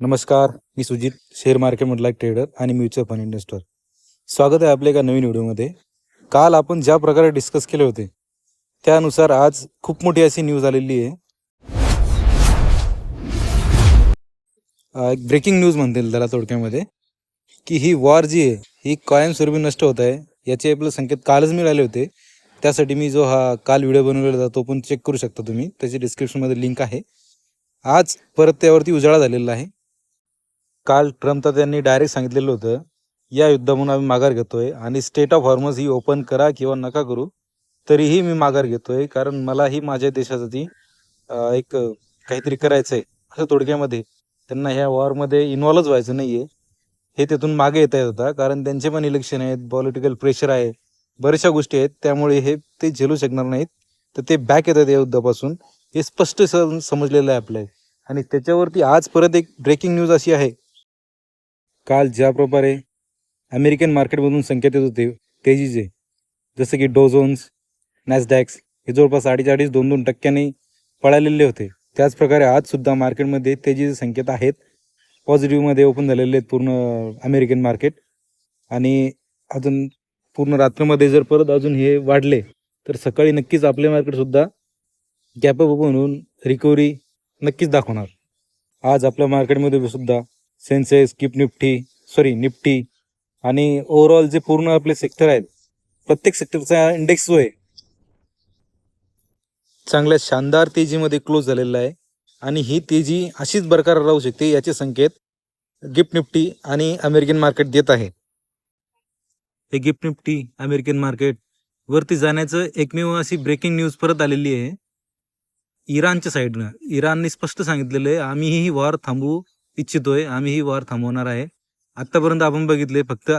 नमस्कार, मी सुजित, शेअर मार्केटमधला एक ट्रेडर आणि म्युच्युअल फंड इन्व्हेस्टर. स्वागत आहे आपल्या एका नवीन व्हिडिओमध्ये. काल आपण ज्या प्रकारे डिस्कस केले होते त्यानुसार आज खूप मोठी अशी न्यूज आलेली आहे. एक ब्रेकिंग न्यूज म्हणता येईल त्याला थोडक्यामध्ये, की ही वॉर जी आहे ही कायमस्वरूपी नष्ट होत आहे. याचे आपले संकेत कालच मिळाले होते. त्यासाठी मी जो हा काल व्हिडिओ बनवलेला होता तो पण चेक करू शकता तुम्ही, त्याची डिस्क्रिप्शनमध्ये लिंक आहे. आज परत त्यावरती उजाळा झालेला आहे. काल ट्रम्प तर त्यांनी डायरेक्ट सांगितलेलं होतं, या युद्धामधून आम्ही माघार घेतोय आणि स्टेट ऑफ हॉर्मझ ही ओपन करा किंवा नका करू, तरीही मी माघार घेतोय, कारण मलाही माझ्या देशासाठी एक काहीतरी करायचं आहे असं थोडक्यामध्ये. त्यांना ह्या वॉरमध्ये इन्व्हॉल्वच व्हायचं नाही आहे, हे त्यातून मागे येता येत होता. कारण त्यांचे पण इलेक्शन आहेत, पॉलिटिकल प्रेशर आहे, बऱ्याचशा गोष्टी आहेत, त्यामुळे हे ते झेलू शकणार नाहीत. तर ते बॅक येतात या युद्धापासून, हे स्पष्ट समजलेलं आहे आपल्या. आणि त्याच्यावरती आज परत एक ब्रेकिंग न्यूज अशी आहे. काल ज्या प्रकारे अमेरिकन मार्केटमधून संकेत येत होते तेजीचे, जसं की डो जोन्स, नॅसडॅक्स हे जवळपास 2.5-2.2% पळालेले होते, त्याच प्रकारे आजसुद्धा मार्केटमध्ये तेजीचे संकेत आहेत. पॉझिटिव्हमध्ये ओपन झालेले आहेत पूर्ण अमेरिकन मार्केट. आणि अजून पूर्ण रात्रमध्ये जर परत अजून हे वाढले तर सकाळी नक्कीच आपले मार्केटसुद्धा गॅप अप म्हणून रिकव्हरी नक्कीच दाखवणार. आज आपल्या मार्केटमध्ये सुद्धा सेन्सेक्स, निफ्टी आणि ओव्हरऑल जे पूर्ण आपले सेक्टर आहेत, प्रत्येक सेक्टरचा इंडेक्स जो आहे चांगल्या शानदार तेजीमध्ये क्लोज झालेला आहे. आणि ही तेजी अशीच बरकरार राहू शकते याचे संकेत गिफ्ट निफ्टी आणि अमेरिकन मार्केट देत आहे. हे गिफ्ट निफ्टी अमेरिकन मार्केट वरती जाण्याचं एकमेव अशी ब्रेकिंग न्यूज परत आलेली आहे इराणच्या साईडनं. इराणने स्पष्ट सांगितलेलं आहे, आम्ही ही वॉर थांबवू इच्छितोय, आम्ही ही वॉर थांबवणार आहे. आत्तापर्यंत आपण बघितले फक्त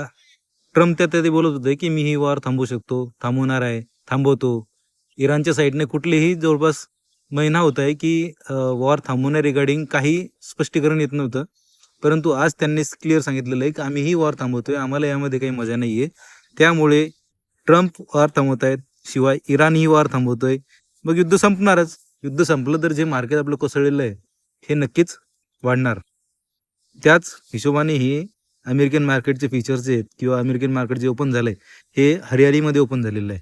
ट्रम्प ते बोलत होते की मी ही वॉर थांबवू शकतो, थांबवणार आहे, थांबवतो. इराणच्या साईडने कुठलेही जवळपास महिना होत आहे की वॉर थांबवण्या रिगार्डिंग काही स्पष्टीकरण येत नव्हतं. परंतु आज त्यांनी क्लिअर सांगितलेलं आहे की आम्ही ही वॉर थांबवतोय, आम्हाला यामध्ये काही मजा नाही आहे. त्यामुळे ट्रम्प वॉर थांबवत आहेत, शिवाय इराण ही वॉर थांबवतोय. मग युद्ध संपणारच. युद्ध संपलं तर जे मार्केट आपलं कोसळलेलं आहे हे नक्कीच वाढणार. त्याच हिशोबाने ही अमेरिकन मार्केटचे फीचर्स आहेत किंवा अमेरिकन मार्केट जे ओपन झालंय हे हरियालीमध्ये ओपन झालेलं आहे.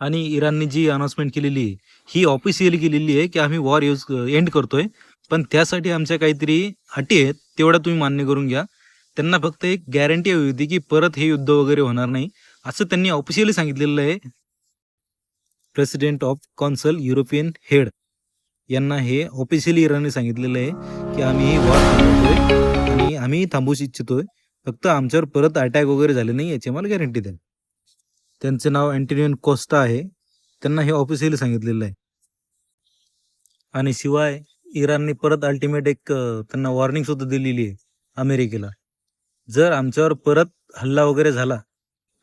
आणि इराणने जी अनाउन्समेंट केलेली आहे ही ऑफिशियली केलेली आहे की आम्ही वॉर एंड करतोय, पण त्यासाठी आमच्या काहीतरी अटी आहेत, तेवढा तुम्ही मान्य करून घ्या. त्यांना फक्त एक गॅरंटी हवी होती की परत हे युद्ध वगैरे होणार नाही, असं त्यांनी ऑफिशियली सांगितलेलं आहे. President of council European head यांना हे ऑफिशियली इराणने सांगितलेलं आहे की आम्ही ही वॉर थांबवतोय आणि आम्ही थांबवूच इच्छितोय, फक्त आमच्यावर परत अटॅक वगैरे झाले नाही याची आम्हाला गॅरंटी द्या. त्यांचं नाव अँटोनियो कोस्टा आहे. त्यांना हे ऑफिशियली सांगितलेलं आहे. आणि शिवाय इराणने परत अल्टिमेट एक त्यांना वॉर्निंग सुद्धा दिलेली आहे अमेरिकेला. जर आमच्यावर परत हल्ला वगैरे झाला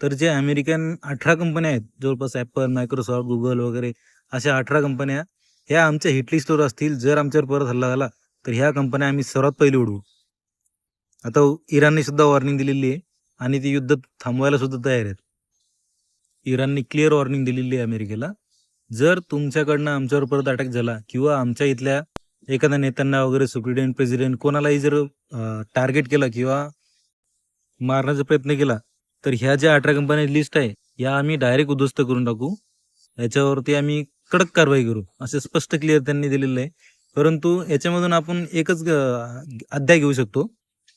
तर जे अमेरिकन 18 कंपन्या आहेत, जवळपास ॲपल, मायक्रोसॉफ्ट, गुगल वगैरे अशा 18 कंपन्या ह्या आमच्या हिटलिस्टवर असतील. जर आमच्यावर परत हल्ला झाला तर ह्या कंपन्या आम्ही सर्वात पहिले उडवू. आता इराणने सुद्धा वॉर्निंग दिलेली आहे आणि ती युद्ध थांबवायला सुद्धा तयार आहेत. इराणने क्लिअर वॉर्निंग दिलेली आहे अमेरिकेला, जर तुमच्याकडनं आमच्यावर परत अटॅक झाला किंवा आमच्या इथल्या एखाद्या नेत्यांना वगैरे, सुप्रिटेंडेंट, प्रेसिडेंट कोणालाही जर टार्गेट केला किंवा मारण्याचा प्रयत्न केला तर ह्या ज्या 18 कंपन्या लिस्ट आहे या आम्ही डायरेक्ट उद्ध्वस्त करून टाकू, याच्यावरती आम्ही कडक कारवाई करू, असे स्पष्ट क्लिअर त्यांनी दिलेलं आहे. परंतु याच्यामधून आपण एकच अध्याय घेऊ शकतो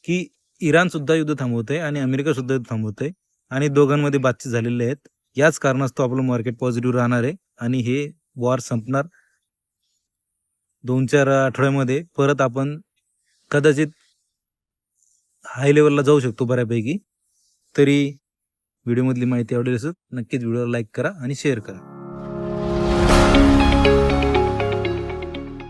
की इराण सुद्धा युद्ध थांबवतंय आणि अमेरिका सुद्धा युद्ध थांबवतंय आणि दोघांमध्ये बातचीत झालेले आहेत. याच कारणास्तव आपलं मार्केट पॉझिटिव्ह राहणार आहे आणि हे वॉर संपणार 2-4 आठवड्यामध्ये. परत आपण कदाचित हाय लेवलला जाऊ शकतो बऱ्यापैकी. तरी व्हिडिओमधली माहिती आवडेल असेल नक्कीच व्हिडिओला लाईक करा आणि शेअर करा.